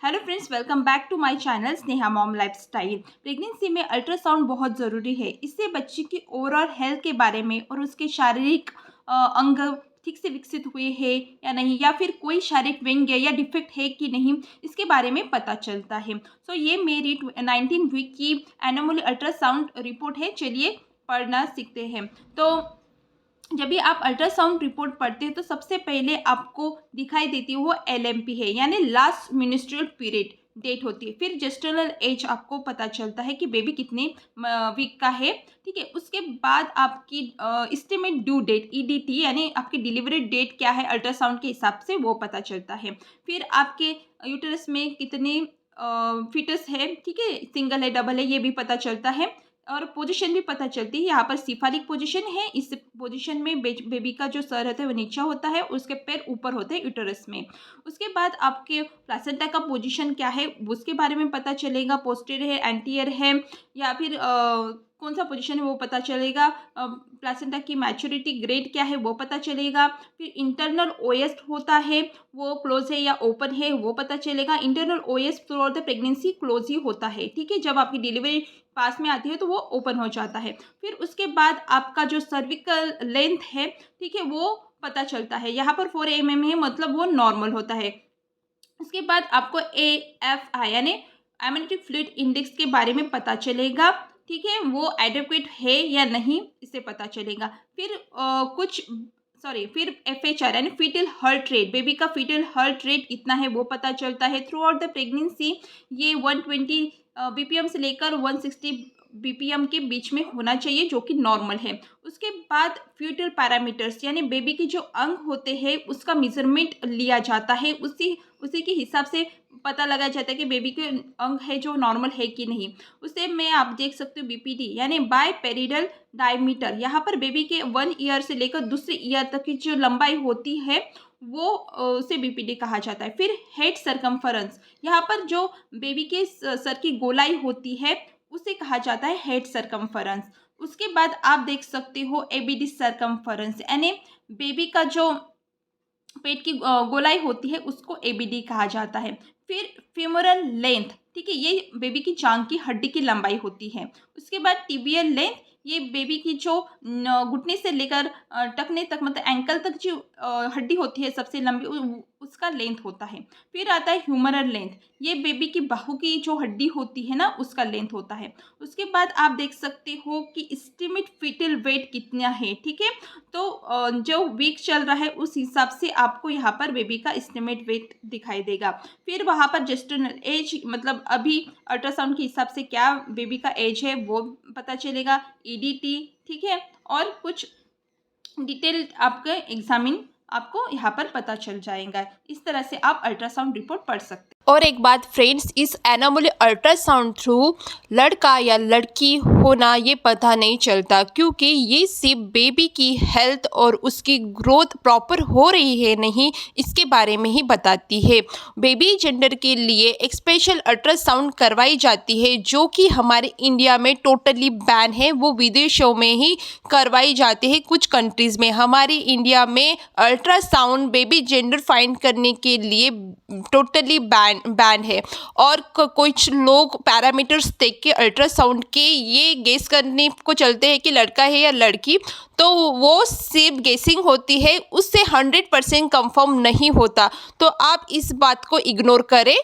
Hello friends, welcome back to my channel Sneha mom lifestyle. Pregnancy में ultrasound बहुत ज़रूरी है। इससे बच्चे की ओवरऑल हेल्थ के बारे में और उसके शारीरिक अंग ठीक से विकसित हुए हैं या नहीं, या फिर कोई शारीरिक व्यंग्य या डिफेक्ट है कि नहीं, इसके बारे में पता चलता है। सो ये मेरी 19 वीक की एनोमली अल्ट्रासाउंड रिपोर्ट है। चलिए पढ़ना सीखते हैं। तो जब भी आप अल्ट्रासाउंड रिपोर्ट पढ़ते हैं तो सबसे पहले आपको दिखाई देती है वो LMP है, यानी लास्ट मिनिस्ट्रियल पीरियड डेट होती है। फिर जेस्टरनल एज आपको पता चलता है कि बेबी कितने वीक का है। ठीक है, उसके बाद आपकी एस्टिमेट ड्यू डेट EDT यानी आपकी डिलीवरी डेट क्या है अल्ट्रासाउंड के हिसाब से वो पता चलता है। फिर आपके यूटरस में कितने फीटस है, ठीक है, सिंगल है डबल है, ये भी पता चलता है। और पोजीशन भी पता चलती है। यहाँ पर सिफालिक पोजीशन है। इस पोजीशन में बेबी का जो सर होता है वो नीचा होता है, उसके पैर ऊपर होते हैं यूटरस में। उसके बाद आपके प्लासेंटा का पोजीशन क्या है उसके बारे में पता चलेगा। पोस्टीरियर है, एंटीरियर है, या फिर कौन सा पोजीशन है वो पता चलेगा। प्लासेंटा की मैच्योरिटी ग्रेड क्या है वो पता चलेगा। फिर इंटरनल OS होता है, वो क्लोज है या ओपन है वो पता चलेगा। Internal OS throughout the pregnancy close ही होता है। ठीक है, जब आपकी डिलीवरी पास में आती है तो वो ओपन हो जाता है। फिर उसके बाद आपका जो सर्विकल लेंथ है, ठीक है, वो पता चलता है। यहाँ पर 4 mm है, मतलब वो नॉर्मल होता है। उसके बाद आपको AFI यानी एमनियोटिक फ्लूइड इंडेक्स के बारे में पता चलेगा। ठीक है, वो एडिक्वेट है या नहीं इससे पता चलेगा। फिर फिर FHR यानी फीटल हार्ट रेट, बेबी का फीटल हार्ट रेट कितना है वो पता चलता है। थ्रू आउट द प्रेगनेंसी ये 120 BPM से लेकर 160 BPM के बीच में होना चाहिए, जो कि नॉर्मल है। उसके बाद फ्यूटल पैरामीटर्स यानी बेबी के जो अंग होते हैं उसका मेजरमेंट लिया जाता है। उसी के हिसाब से पता लगाया जाता है कि बेबी के अंग है जो नॉर्मल है कि नहीं। उसे में आप देख सकते हो BPD यानी बाय पेरिडल डायमीटर। यहाँ पर बेबी के 1 ईयर से लेकर दूसरे ईयर तक की जो लंबाई होती है वो उसे BPD कहा जाता है। फिर हेड सरकमफरेंस, यहाँ पर जो बेबी के सर की गोलाई होती है उसे कहा जाता है हेड सरकमफरेंस। उसके बाद आप देख सकते हो ABD सरकमफरेंस यानी बेबी का जो पेट की गोलाई होती है उसको ABD कहा जाता है। फिर फ्यूमरल लेंथ, ठीक है, ये बेबी की जांघ की हड्डी की लंबाई होती है। उसके बाद टिबियल लेंथ, ये बेबी की जो घुटने से लेकर टखने तक मतलब एंकल तक जो हड्डी होती है सबसे लंबी उसका लेंथ होता है। फिर आता है ह्यूमरल लेंथ, ये बेबी की बाहू की जो हड्डी होती है ना उसका लेंथ होता है। उसके बाद आप देख सकते हो कि एस्टिमेट फीटल वेट कितना है। ठीक है, तो जो वीक चल रहा है उस हिसाब से आपको यहाँ पर बेबी का एस्टिमेट वेट दिखाई देगा। फिर वहाँ पर जेस्टरनल एज मतलब अभी अल्ट्रासाउंड के हिसाब से क्या बेबी का एज है वो पता चलेगा। EDT, ठीक है, और कुछ डिटेल आपका एग्जामिन आपको यहाँ पर पता चल जाएगा। इस तरह से आप अल्ट्रासाउंड रिपोर्ट पढ़ सकते हैं। और एक बात फ्रेंड्स, इस एनोमली अल्ट्रासाउंड थ्रू लड़का या लड़की होना ये पता नहीं चलता, क्योंकि ये सिर्फ बेबी की हेल्थ और उसकी ग्रोथ प्रॉपर हो रही है नहीं इसके बारे में ही बताती है। बेबी जेंडर के लिए एक स्पेशल अल्ट्रासाउंड करवाई जाती है जो कि हमारे इंडिया में टोटली बैन है, वो विदेशों में ही करवाई जाती है। कुछ कंट्रीज़ में, हमारी इंडिया में अल्ट्रासाउंड बेबी जेंडर फाइंड करने के लिए टोटली बैन है। और कुछ लोग पैरामीटर्स देख के अल्ट्रासाउंड के ये गेस करने को चलते हैं कि लड़का है या लड़की, तो वो सिर्फ गेसिंग होती है, उससे 100% कंफर्म नहीं होता। तो आप इस बात को इग्नोर करें।